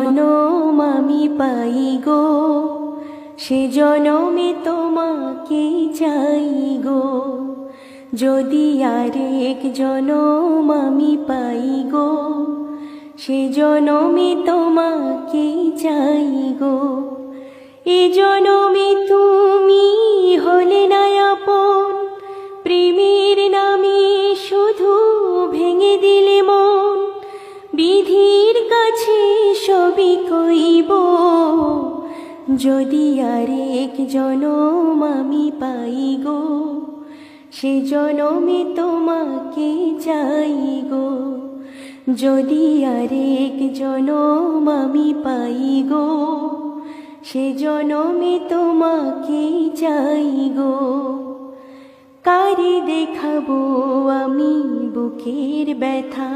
জনম আমি পাই গো, সে জনমে তোমাকে চাই গো। যদি আরেক জনম আমি পাই গো, সে জনমে তোমাকে চাই গো। এ জনমে তুমি হলে না আপন, প্রেমের নামে শুধু ভেঙে দিলে মন। বিধির কাছে সবই কইব, যদি আরেক জনম আমি পাই গো, সে জনমে তোমাকে চাই গো। যদি আরেক জনম আমি পাই গো, সে জনমে তোমাকে চাই গো। কারে দেখাবো আমি বুকের ব্যথা,